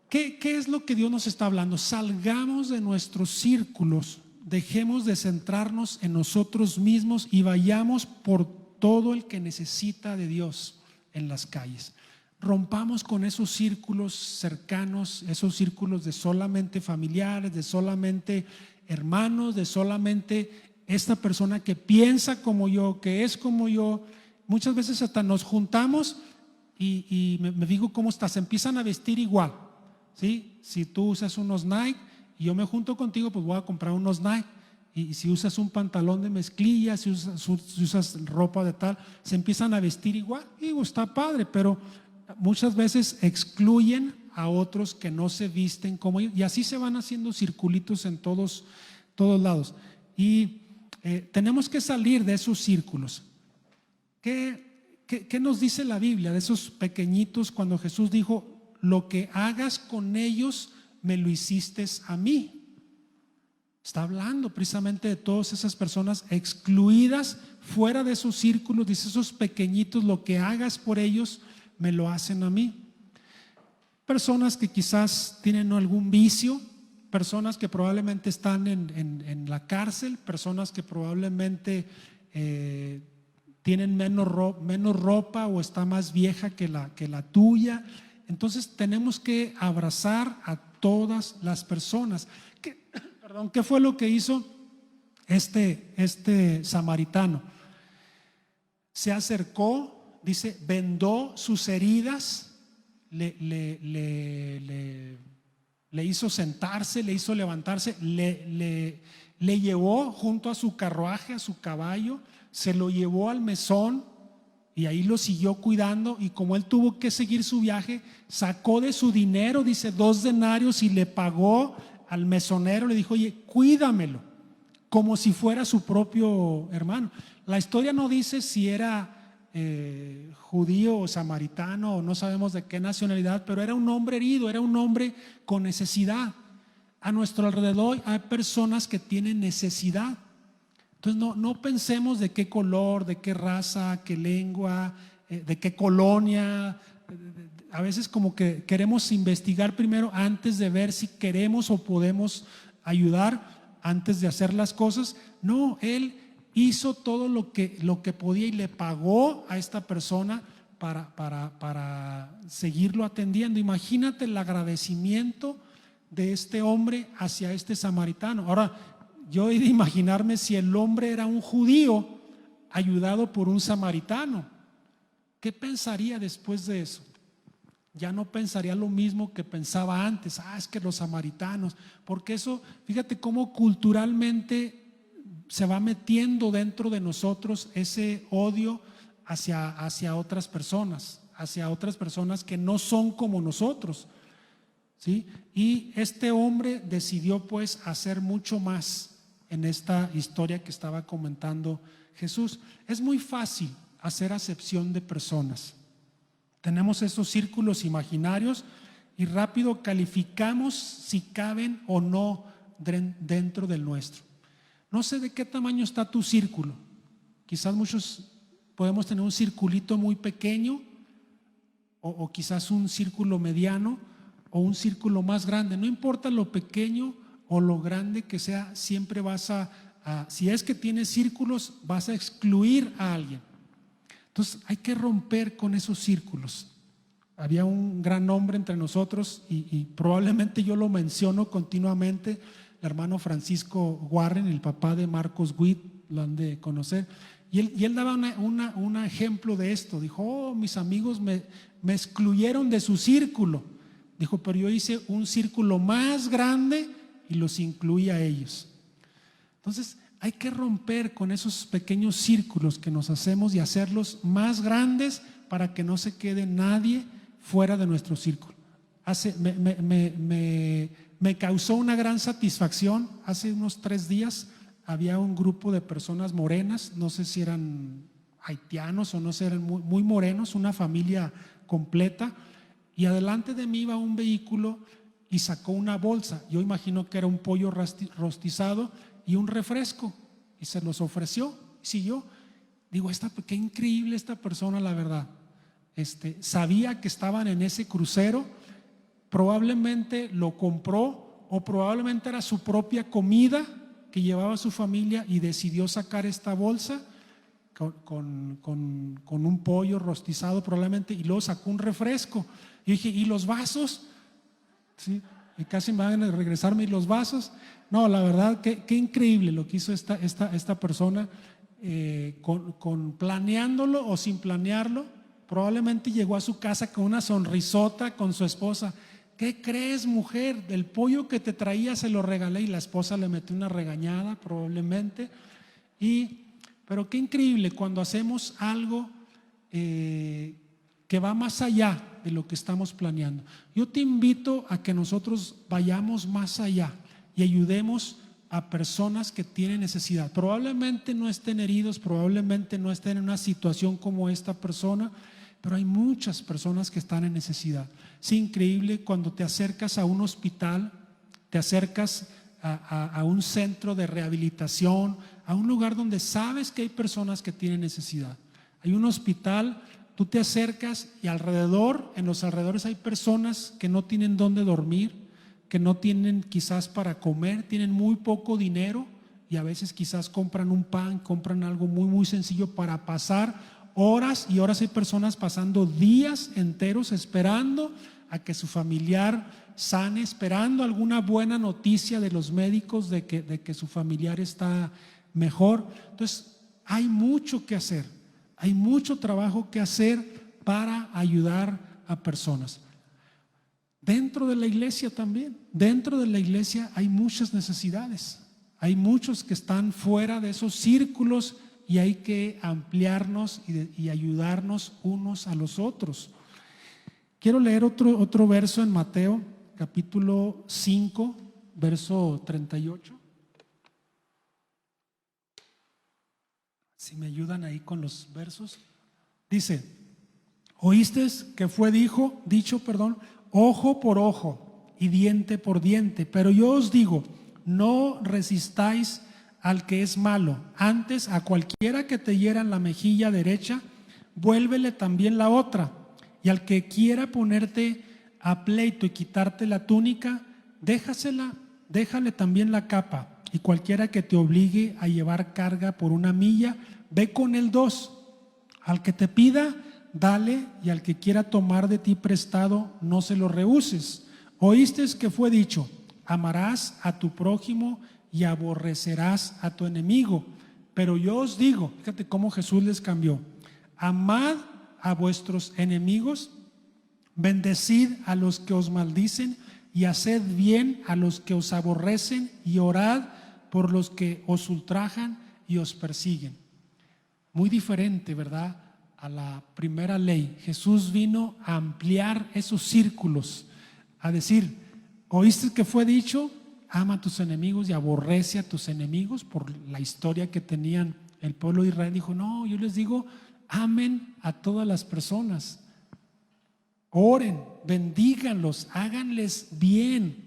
¿Qué es lo que Dios nos está hablando? Salgamos de nuestros círculos. Dejemos de centrarnos en nosotros mismos y vayamos por todo el que necesita de Dios en las calles. Rompamos con esos círculos cercanos, esos círculos de solamente familiares, de solamente hermanos, de solamente esta persona que piensa como yo, que es como yo. Muchas veces hasta nos juntamos y me digo cómo estás, se empiezan a vestir igual, ¿sí? Si tú usas unos Nike y yo me junto contigo, pues voy a comprar unos Nike. Y si usas un pantalón de mezclilla, si usas ropa de tal, se empiezan a vestir igual. Digo, está padre, pero muchas veces excluyen a otros que no se visten como ellos. Y así se van haciendo circulitos en todos lados. Y tenemos que salir de esos círculos. ¿Qué nos dice la Biblia de esos pequeñitos cuando Jesús dijo: lo que hagas con ellos, me lo hiciste a mí? Está hablando precisamente de todas esas personas excluidas, fuera de esos círculos. Dice: esos pequeñitos, lo que hagas por ellos, me lo hacen a mí. Personas que quizás tienen algún vicio, personas que probablemente están en la cárcel, personas que probablemente tienen menos ropa o está más vieja que la tuya. Entonces tenemos que abrazar a todas las personas. Perdón, ¿qué fue lo que hizo este samaritano? Se acercó, dice, vendó sus heridas, le hizo sentarse, le hizo levantarse, le llevó junto a su carruaje, a su caballo, se lo llevó al mesón y ahí lo siguió cuidando. Y como él tuvo que seguir su viaje, sacó de su dinero, dice, 2 denarios y le pagó al mesonero. Le dijo: oye, cuídamelo, como si fuera su propio hermano. La historia no dice si era judío o samaritano o no sabemos de qué nacionalidad, pero era un hombre herido, era un hombre con necesidad. A nuestro alrededor hay personas que tienen necesidad. Entonces no pensemos de qué color, de qué raza, qué lengua, de qué colonia. A veces como que queremos investigar primero antes de ver si queremos o podemos ayudar antes de hacer las cosas. No, él hizo todo lo que podía y le pagó a esta persona para seguirlo atendiendo. Imagínate el agradecimiento de este hombre hacia este samaritano. Ahora, yo he de imaginarme si el hombre era un judío ayudado por un samaritano. ¿Qué pensaría después de eso? Ya no pensaría lo mismo que pensaba antes. Es que los samaritanos, porque eso, fíjate cómo culturalmente se va metiendo dentro de nosotros ese odio hacia otras personas que no son como nosotros, ¿sí? Y este hombre decidió pues hacer mucho más en esta historia que estaba comentando Jesús. Es muy fácil hacer acepción de personas. Tenemos esos círculos imaginarios y rápido calificamos si caben o no dentro del nuestro. No sé de qué tamaño está tu círculo. Quizás muchos podemos tener un circulito muy pequeño o quizás un círculo mediano o un círculo más grande. No importa lo pequeño o lo grande que sea, siempre vas si es que tienes círculos, vas a excluir a alguien. Entonces hay que romper con esos círculos. Había un gran hombre entre nosotros y probablemente yo lo menciono continuamente, el hermano Francisco Warren, el papá de Marcos Witt, lo han de conocer. Y él daba un ejemplo de esto. Dijo: mis amigos me excluyeron de su círculo. Dijo: pero yo hice un círculo más grande y los incluí a ellos. Entonces hay que romper con esos pequeños círculos que nos hacemos y hacerlos más grandes para que no se quede nadie fuera de nuestro círculo. Me causó una gran satisfacción. Hace unos 3 días había un grupo de personas morenas, no sé si eran haitianos o no sé, eran muy morenos, una familia completa, y adelante de mí iba un vehículo y sacó una bolsa. Yo imagino que era un pollo rostizado y un refresco, y se los ofreció. Siguió. Digo, qué increíble esta persona, la verdad. Sabía que estaban en ese crucero, probablemente lo compró o probablemente era su propia comida que llevaba a su familia y decidió sacar esta bolsa con un pollo rostizado probablemente, y luego sacó un refresco. Y dije: ¿y los vasos? ¿Sí? Y casi me van a regresarme. ¿Y los vasos? No, la verdad, qué increíble lo que hizo esta persona, planeándolo o sin planearlo. Probablemente llegó a su casa con una sonrisota con su esposa. ¿Qué crees, mujer? Del pollo que te traía se lo regalé. Y la esposa le metió una regañada probablemente. Pero qué increíble cuando hacemos algo que va más allá de lo que estamos planeando. Yo te invito a que nosotros vayamos más allá y ayudemos a personas que tienen necesidad. Probablemente no estén heridos, probablemente no estén en una situación como esta persona, pero hay muchas personas que están en necesidad. Es increíble cuando te acercas a un hospital, te acercas a un centro de rehabilitación, a un lugar donde sabes que hay personas que tienen necesidad. Hay un hospital, tú te acercas y en los alrededores hay personas que no tienen dónde dormir, que no tienen quizás para comer, tienen muy poco dinero y a veces quizás compran un pan, compran algo muy muy sencillo para pasar horas y horas. Hay personas pasando días enteros esperando a que su familiar sane, esperando alguna buena noticia de los médicos de que su familiar está mejor. Entonces, hay mucho que hacer, hay mucho trabajo que hacer para ayudar a personas. Dentro de la iglesia también, dentro de la iglesia hay muchas necesidades. Hay muchos que están fuera de esos círculos y hay que ampliarnos y ayudarnos unos a los otros. Quiero leer otro verso en Mateo, capítulo 5, verso 38. Si me ayudan ahí con los versos. Dice: oíste que fue dicho, ojo por ojo y diente por diente, pero yo os digo, no resistáis al que es malo, antes a cualquiera que te hiera en la mejilla derecha, vuélvele también la otra, y al que quiera ponerte a pleito y quitarte la túnica, déjale también la capa, y cualquiera que te obligue a llevar carga por 1 milla, ve con él 2. Al que te pida, dale, y al que quiera tomar de ti prestado, no se lo rehuses. Oíste que fue dicho, amarás a tu prójimo y aborrecerás a tu enemigo. Pero yo os digo, fíjate cómo Jesús les cambió: amad a vuestros enemigos, bendecid a los que os maldicen y haced bien a los que os aborrecen, y orad por los que os ultrajan y os persiguen. Muy diferente, ¿verdad?, a la primera ley. Jesús vino a ampliar esos círculos, a decir: oíste que fue dicho, ama a tus enemigos y aborrece a tus enemigos. Por la historia que tenían el pueblo de Israel, dijo: no, yo les digo, amen a todas las personas, oren, bendíganlos, háganles bien.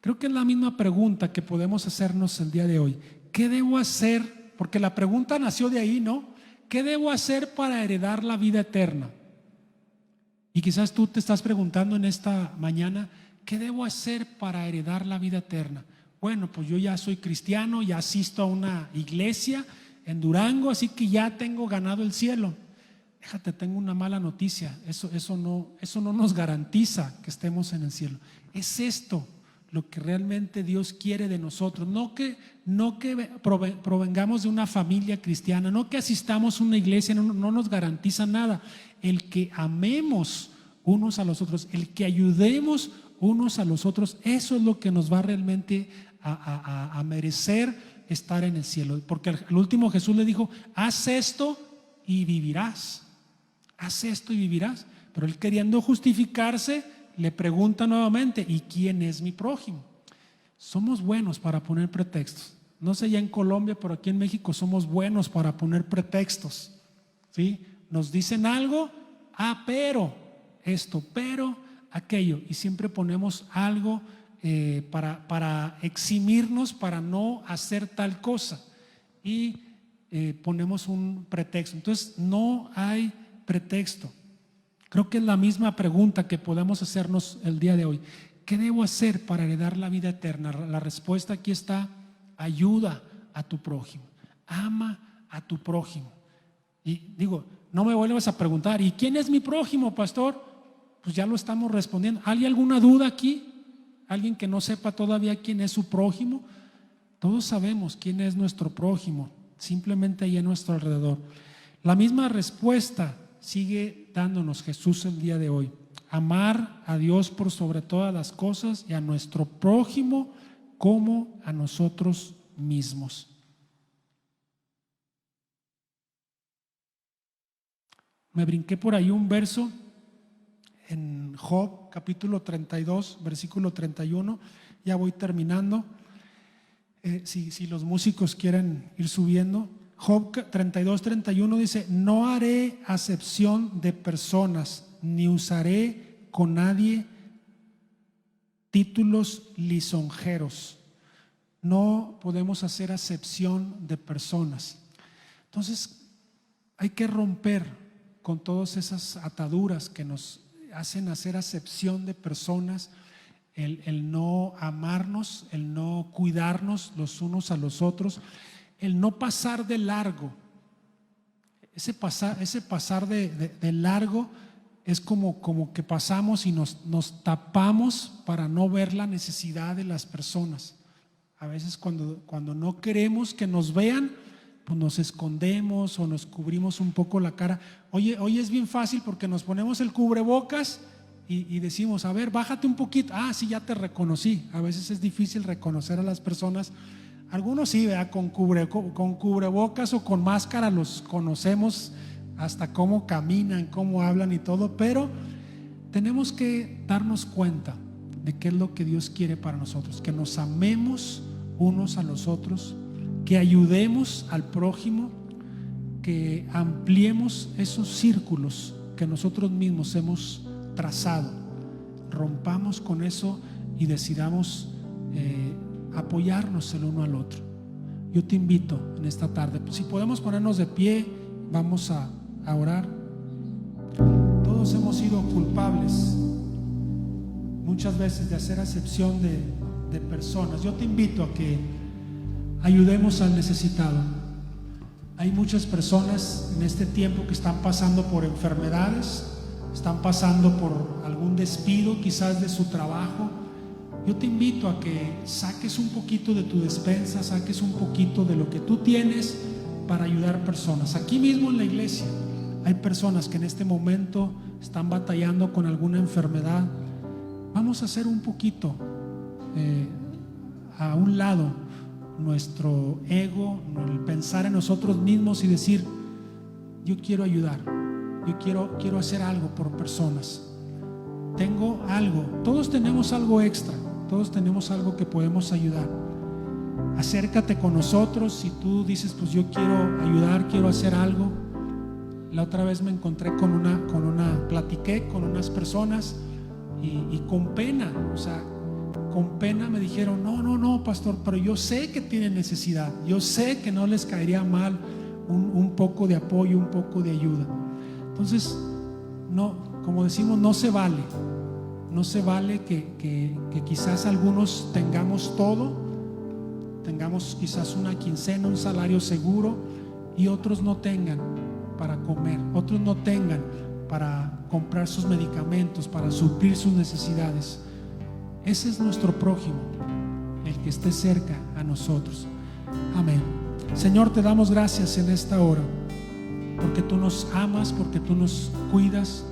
Creo que es la misma pregunta que podemos hacernos el día de hoy. ¿Qué debo hacer? Porque la pregunta nació de ahí, ¿no? ¿Qué debo hacer para heredar la vida eterna? Y quizás tú te estás preguntando en esta mañana, ¿qué debo hacer para heredar la vida eterna? Bueno, pues yo ya soy cristiano, ya asisto a una iglesia en Durango, así que ya tengo ganado el cielo. Déjate, tengo una mala noticia. Eso no nos garantiza que estemos en el cielo. Es esto lo que realmente Dios quiere de nosotros. No que provengamos de una familia cristiana, no que asistamos a una iglesia, no nos garantiza nada. El que amemos unos a los otros, el que ayudemos unos a los otros, eso es lo que nos va realmente a merecer estar en el cielo. Porque al último Jesús le dijo: haz esto y vivirás. Haz esto y vivirás. Pero él, queriendo justificarse, le pregunta nuevamente: ¿y quién es mi prójimo? Somos buenos para poner pretextos. No sé ya en Colombia, pero aquí en México somos buenos para poner pretextos, ¿sí? Nos dicen algo, pero esto, pero aquello, y siempre ponemos algo para eximirnos, para no hacer tal cosa, y ponemos un pretexto. Entonces no hay pretexto. Creo que es la misma pregunta que podemos hacernos el día de hoy. ¿Qué debo hacer para heredar la vida eterna? La respuesta aquí está: ayuda a tu prójimo, ama a tu prójimo. Y digo, no me vuelvas a preguntar: ¿y quién es mi prójimo, pastor? Pues ya lo estamos respondiendo. ¿Hay alguna duda aquí? ¿Alguien que no sepa todavía quién es su prójimo? Todos sabemos quién es nuestro prójimo, simplemente ahí a nuestro alrededor. La misma respuesta sigue dándonos Jesús el día de hoy: amar a Dios por sobre todas las cosas y a nuestro prójimo como a nosotros mismos. Me brinqué por ahí un verso en Job, capítulo 32, versículo 31. Ya voy terminando. Si los músicos quieren ir subiendo. Job 32, 31 dice: no haré acepción de personas, ni usaré con nadie títulos lisonjeros. No podemos hacer acepción de personas. Entonces hay que romper con todas esas ataduras que nos hacen hacer acepción de personas, el no amarnos, el no cuidarnos los unos a los otros, el no pasar de largo. Ese pasar de largo es como que pasamos y nos tapamos para no ver la necesidad de las personas. A veces cuando no queremos que nos vean, pues nos escondemos o nos cubrimos un poco la cara. Hoy es bien fácil porque nos ponemos el cubrebocas y decimos, a ver, bájate un poquito. Ah, sí, ya te reconocí. A veces es difícil reconocer a las personas. Algunos sí, ¿verdad? Con cubrebocas o con máscara los conocemos, hasta cómo caminan, cómo hablan y todo, pero tenemos que darnos cuenta de qué es lo que Dios quiere para nosotros, que nos amemos unos a los otros, que ayudemos al prójimo, que ampliemos esos círculos que nosotros mismos hemos trazado, rompamos con eso y decidamos apoyarnos el uno al otro. Yo te invito en esta tarde, si podemos ponernos de pie, vamos a orar. Todos hemos sido culpables muchas veces de hacer acepción de personas. Yo te invito a que ayudemos al necesitado. Hay muchas personas en este tiempo que están pasando por enfermedades, están pasando por algún despido quizás de su trabajo. Yo te invito a que saques un poquito de tu despensa, saques un poquito de lo que tú tienes para ayudar personas. Aquí mismo en la iglesia hay personas que en este momento están batallando con alguna enfermedad. Vamos a hacer un poquito a un lado nuestro ego, el pensar en nosotros mismos y decir, yo quiero ayudar, yo quiero hacer algo por personas. Tengo algo, todos tenemos algo extra, todos tenemos algo que podemos ayudar. Acércate con nosotros. Si tú dices, pues yo quiero ayudar, quiero hacer algo. La otra vez me encontré platiqué con unas personas y con pena, con pena me dijeron, no, pastor, pero yo sé que tienen necesidad, yo sé que no les caería mal un poco de apoyo, un poco de ayuda. Entonces, no, como decimos, no se vale que quizás algunos tengamos todo, tengamos quizás una quincena, un salario seguro, y otros no tengan para comer, otros no tengan para comprar sus medicamentos, para suplir sus necesidades. Ese es nuestro prójimo, el que esté cerca a nosotros. Amén. Señor, te damos gracias en esta hora, porque tú nos amas, porque tú nos cuidas.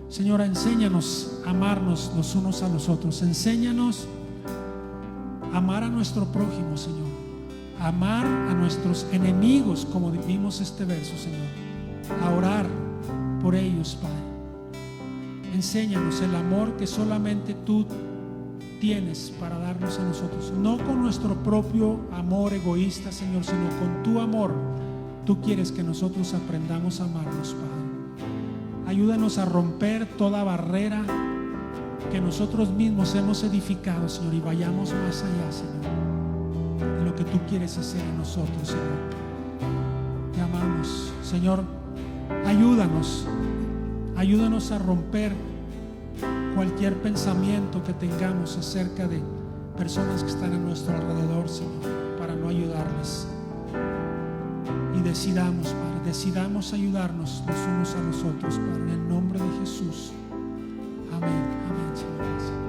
Señora, enséñanos a amarnos los unos a los otros. Enséñanos a amar a nuestro prójimo, Señor. A amar a nuestros enemigos, como vimos este verso, Señor. A orar por ellos, Padre. Enséñanos el amor que solamente tú tienes para darnos a nosotros. No con nuestro propio amor egoísta, Señor, sino con tu amor. Tú quieres que nosotros aprendamos a amarnos, Padre. Ayúdanos a romper toda barrera que nosotros mismos hemos edificado, Señor, y vayamos más allá, Señor, de lo que tú quieres hacer en nosotros, Señor. Te amamos, Señor. Ayúdanos a romper cualquier pensamiento que tengamos acerca de personas que están a nuestro alrededor, Señor, para no ayudarles. Y decidamos, Padre, ayudarnos los unos a los otros, Padre, en el nombre de Jesús. Amén, amén, Señor.